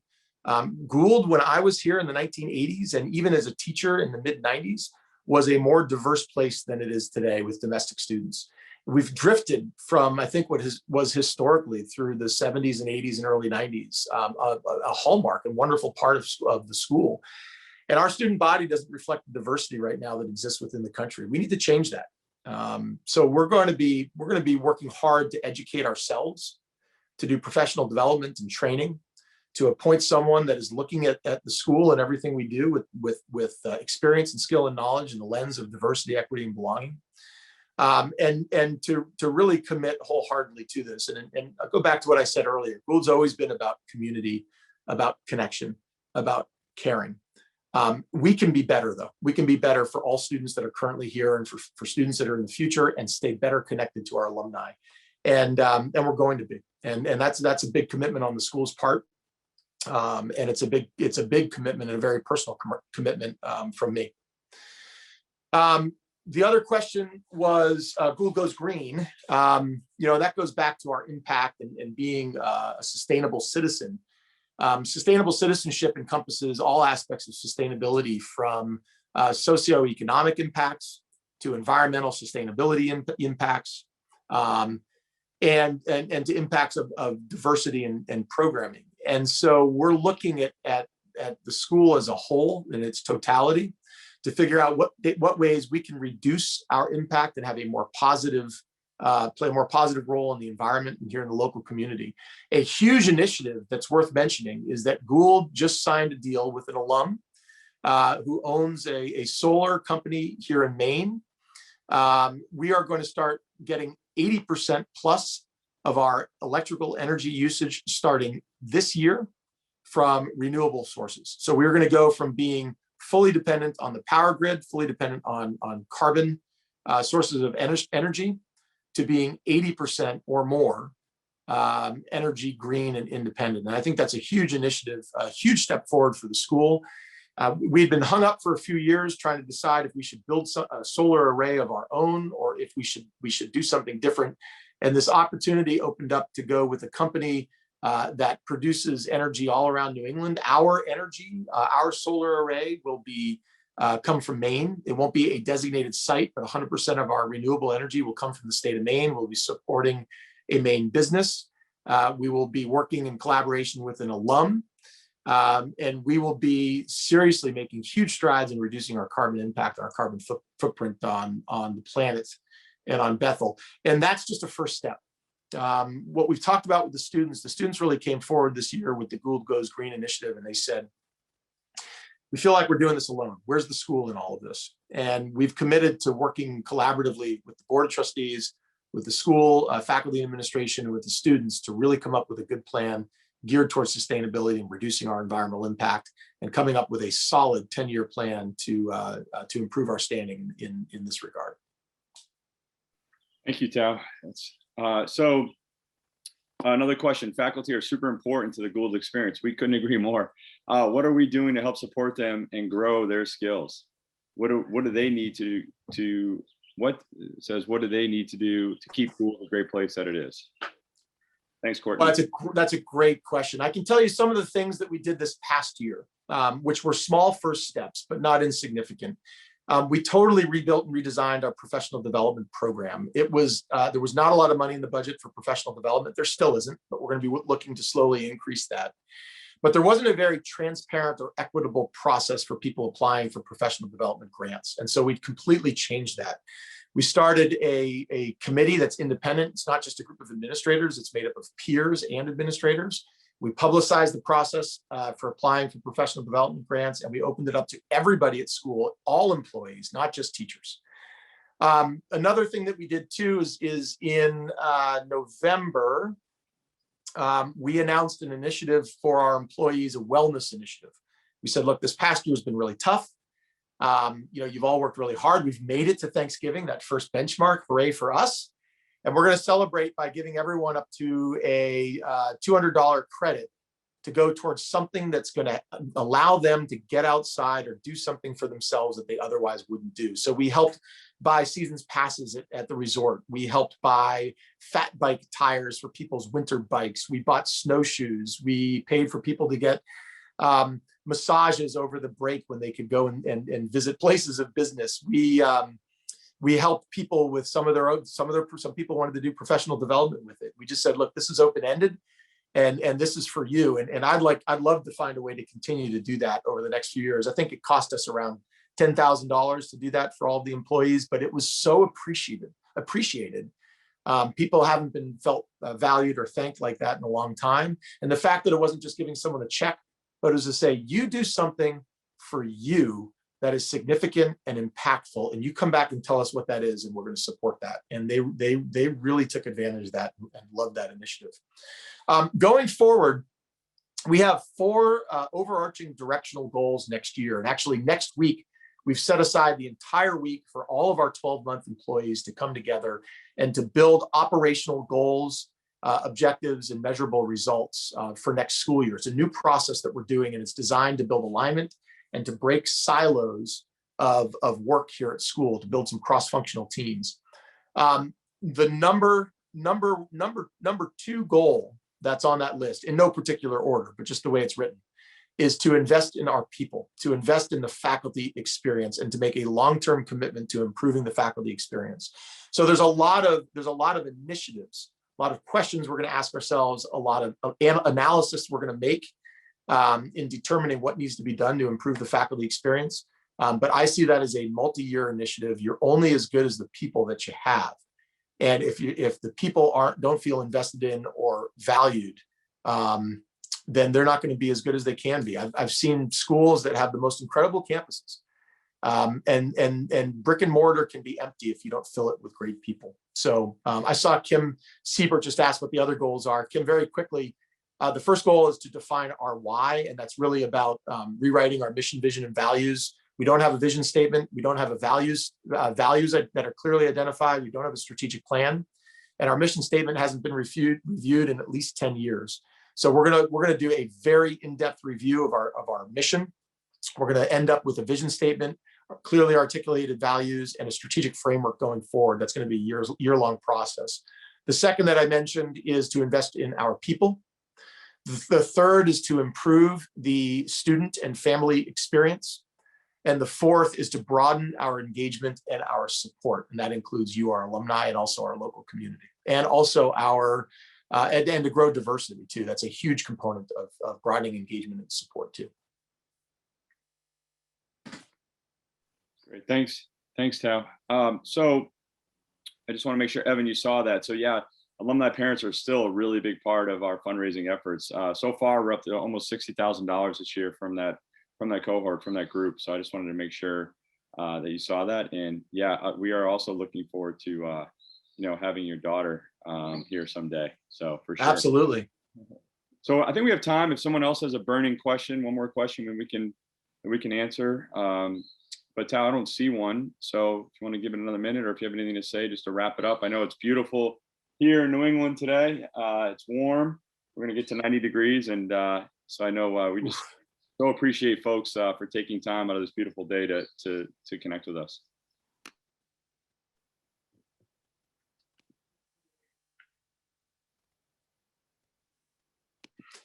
Gould, when I was here in the 1980s, and even as a teacher in the mid-90s, was a more diverse place than it is today with domestic students. We've drifted from, I think, what was historically through the 70s and 80s and early 90s, a hallmark and wonderful part of the school. And our student body doesn't reflect the diversity right now that exists within the country. We need to change that. So we're going to be working hard to educate ourselves, to do professional development and training, to appoint someone that is looking at the school and everything we do with experience and skill and knowledge in the lens of diversity, equity, and belonging, and to really commit wholeheartedly to this. And I'll go back to what I said earlier. Gould's always been about community, about connection, about caring. We can be better, though. We can be better for all students that are currently here and for students that are in the future, and stay better connected to our alumni. And we're going to be. And that's a big commitment on the school's part. And it's a big commitment and a very personal commitment from me. The other question was Gould Goes Green. That goes back to our impact and being a sustainable citizen. Sustainable citizenship encompasses all aspects of sustainability, from socioeconomic impacts to environmental sustainability impacts, and to impacts of diversity and programming. And so we're looking at the school as a whole in its totality to figure out what ways we can reduce our impact and have a more positive, play a more positive role in the environment and here in the local community. A huge initiative that's worth mentioning is that Gould just signed a deal with an alum who owns a solar company here in Maine. We are going to start getting 80% plus of our electrical energy usage starting this year from renewable sources. So we're going to go from being fully dependent on the power grid, fully dependent on carbon sources of energy, to being 80% or more energy green and independent. And I think that's a huge initiative, a huge step forward for the school. We've been hung up for a few years trying to decide if we should build a solar array of our own, or if we should do something different. And this opportunity opened up to go with a company that produces energy all around New England. Our energy, our solar array will be come from Maine. It won't be a designated site, but 100% of our renewable energy will come from the state of Maine. We'll be supporting a Maine business. We will be working in collaboration with an alum, and we will be seriously making huge strides in reducing our carbon impact, our carbon footprint on the planet and on Bethel. And that's just a first step. What we've talked about with the students really came forward this year with the Gould Goes Green initiative, and they said, we feel like we're doing this alone. Where's the school in all of this? And we've committed to working collaboratively with the Board of Trustees, with the school, faculty and administration, and with the students to really come up with a good plan geared towards sustainability and reducing our environmental impact, and coming up with a solid 10-year plan to improve our standing in this regard. Thank you, Tao. So another question: faculty are super important to the Gould experience. We couldn't agree more. What are we doing to help support them and grow their skills? What do they need to do? What do they need to do to keep Gould a great place that it is? Thanks, Courtney. Well, that's a great question. I can tell you some of the things that we did this past year, which were small first steps, but not insignificant. We totally rebuilt and redesigned our professional development program. There was not a lot of money in the budget for professional development. There still isn't, but we're going to be looking to slowly increase that. But there wasn't a very transparent or equitable process for people applying for professional development grants. And so we completely changed that. We started a committee that's independent. It's not just a group of administrators. It's made up of peers and administrators. We publicized the process for applying for professional development grants, and we opened it up to everybody at school, all employees, not just teachers. Another thing that we did too is in November, we announced an initiative for our employees, a wellness initiative. We said, look, this past year has been really tough. You've all worked really hard. We've made it to Thanksgiving, that first benchmark, hooray for us. And we're going to celebrate by giving everyone up to a $200 credit to go towards something that's going to allow them to get outside or do something for themselves that they otherwise wouldn't do. So we helped buy seasons passes at the resort. We helped buy fat bike tires for people's winter bikes. We bought snowshoes. We paid for people to get massages over the break when they could go and visit places of business. We helped people with some people wanted to do professional development with it. We just said, look, this is open-ended and this is for you. And I'd love to find a way to continue to do that over the next few years. I think it cost us around $10,000 to do that for all of the employees, but it was so appreciated. People haven't been felt valued or thanked like that in a long time. And the fact that it wasn't just giving someone a check, but it was to say, you do something for you that is significant and impactful, and you come back and tell us what that is, and we're going to support that. And they really took advantage of that and loved that initiative. Going forward, we have 4 overarching directional goals next year. And actually next week, we've set aside the entire week for all of our 12-month employees to come together and to build operational goals, objectives, and measurable results for next school year. It's a new process that we're doing, and it's designed to build alignment and to break silos of work here at school, to build some cross-functional teams. The number 2 goal that's on that list, in no particular order, but just the way it's written, is to invest in our people, to invest in the faculty experience, and to make a long-term commitment to improving the faculty experience. So there's a lot of initiatives, a lot of questions we're going to ask ourselves, a lot of analysis we're going to make in determining what needs to be done to improve the faculty experience. But I see that as a multi-year initiative. You're only as good as the people that you have. And if the people don't feel invested in or valued, then they're not going to be as good as they can be. I've seen schools that have the most incredible campuses, and brick and mortar can be empty if you don't fill it with great people. So I saw Kim Siebert just ask what the other goals are. Kim, very quickly, the first goal is to define our why, and that's really about rewriting our mission, vision, and values. We don't have a vision statement. We don't have a values that are clearly identified. We don't have a strategic plan, and our mission statement hasn't been reviewed in at least 10 years. So we're gonna do a very in-depth review of our mission. We're gonna end up with a vision statement, clearly articulated values, and a strategic framework going forward. That's going to be a year-long process. The second that I mentioned is to invest in our people. The third is to improve the student and family experience. And the fourth is to broaden our engagement and our support. And that includes you, our alumni, and also our local community. And also our, and to grow diversity too. That's a huge component of broadening engagement and support too. Great, thanks, Tao. So I just want to make sure, Evan, you saw that. So yeah, alumni parents are still a really big part of our fundraising efforts. So far, we're up to almost $60,000 this year from that cohort, from that group. So I just wanted to make sure that you saw that. And yeah, we are also looking forward to having your daughter here someday. So for sure. Absolutely. So I think we have time. If someone else has a burning question, one more question, we can answer. But Tao, I don't see one. So if you want to give it another minute, or if you have anything to say, just to wrap it up. I know it's beautiful here in New England today. It's warm. We're going to get to 90 degrees. And so I know we just so appreciate folks for taking time out of this beautiful day to connect with us.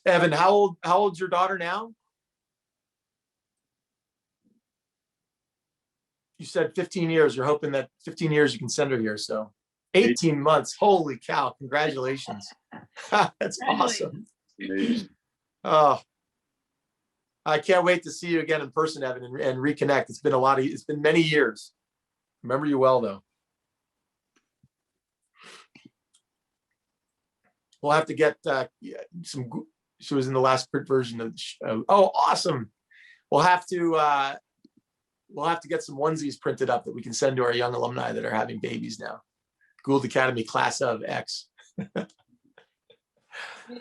Evan, how old's your daughter now? You said 15 years. You're hoping that 15 years you can send her here. So 18 months. Holy cow. Congratulations. That's awesome. Oh, I can't wait to see you again in person, Evan, and reconnect. It's been many years. Remember you well, though. We'll have to get she was in the last print version of the show. Oh, awesome. We'll have to get some onesies printed up that we can send to our young alumni that are having babies now. Gould Academy class of X. Good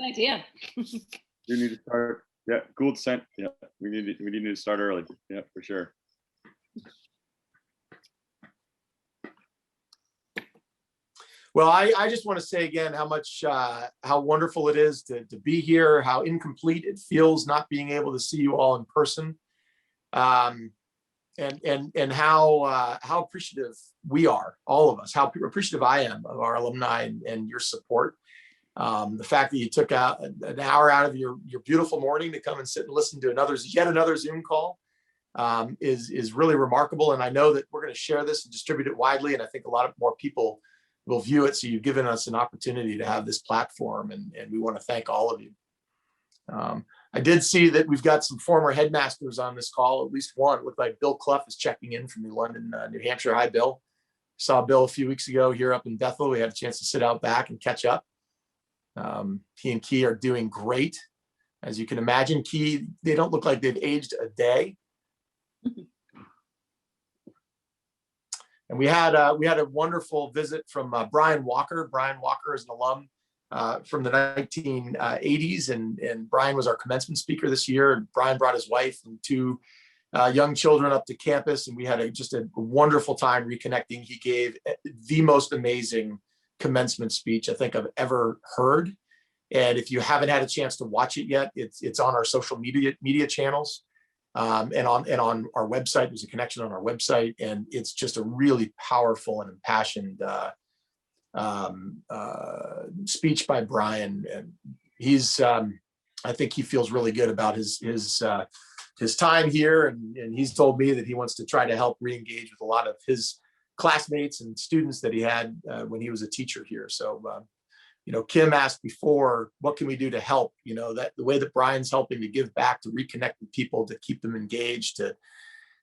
idea. We need to start. Yeah, Gould sent. Yeah, we need to start early. Yeah, for sure. Well, I just want to say again how wonderful it is to be here, how incomplete it feels not being able to see you all in person, and how appreciative we are, all of us, how appreciative I am of our alumni and your support. The fact that you took out an hour out of your beautiful morning to come and sit and listen to yet another Zoom call is really remarkable. And I know that we're going to share this and distribute it widely. And I think a lot more people will view it. So you've given us an opportunity to have this platform, and we want to thank all of you. I did see that we've got some former headmasters on this call, at least one. It looked like Bill Clough is checking in from New London, New Hampshire. Hi, Bill. Saw Bill a few weeks ago here up in Bethel. We had a chance to sit out back and catch up. He and Key are doing great. As you can imagine, Key, they don't look like they've aged a day. And we had a wonderful visit from Brian Walker. Brian Walker is an alum from the 1980s, and Brian was our commencement speaker this year. And Brian brought his wife and two young children up to campus, and we had just a wonderful time reconnecting. He gave the most amazing commencement speech I think I've ever heard. And if you haven't had a chance to watch it yet, it's on our social media channels, and on our website. There's a connection on our website, and it's just a really powerful and impassioned speech by Brian. And he's I think he feels really good about his time here, and he's told me that he wants to try to help re-engage with a lot of his classmates and students that he had when he was a teacher here. So Kim asked before, what can we do to help? That the way that Brian's helping to give back, to reconnect with people, to keep them engaged, to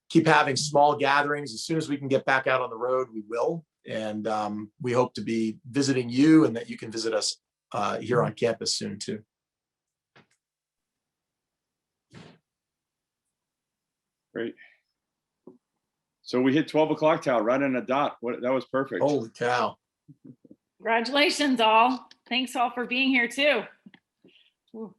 keep having small gatherings. As soon as we can get back out on the road, we will. And we hope to be visiting you, and that you can visit us here on campus soon too. Great. So we hit 12 o'clock, Tao, right on a dot. That was perfect. Holy cow. Congratulations all. Thanks all for being here too. Ooh.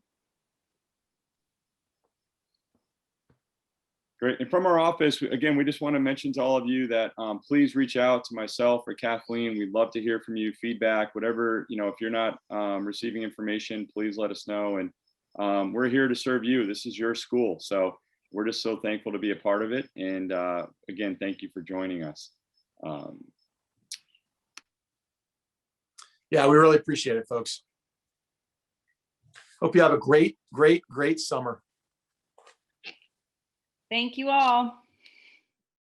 Great. And from our office, again, we just want to mention to all of you that please reach out to myself or Kathleen. We'd love to hear from you, feedback, whatever, if you're not receiving information, please let us know. And we're here to serve you. This is your school. So we're just so thankful to be a part of it. And again, thank you for joining us. Yeah, we really appreciate it, folks. Hope you have a great, great, great summer. Thank you all.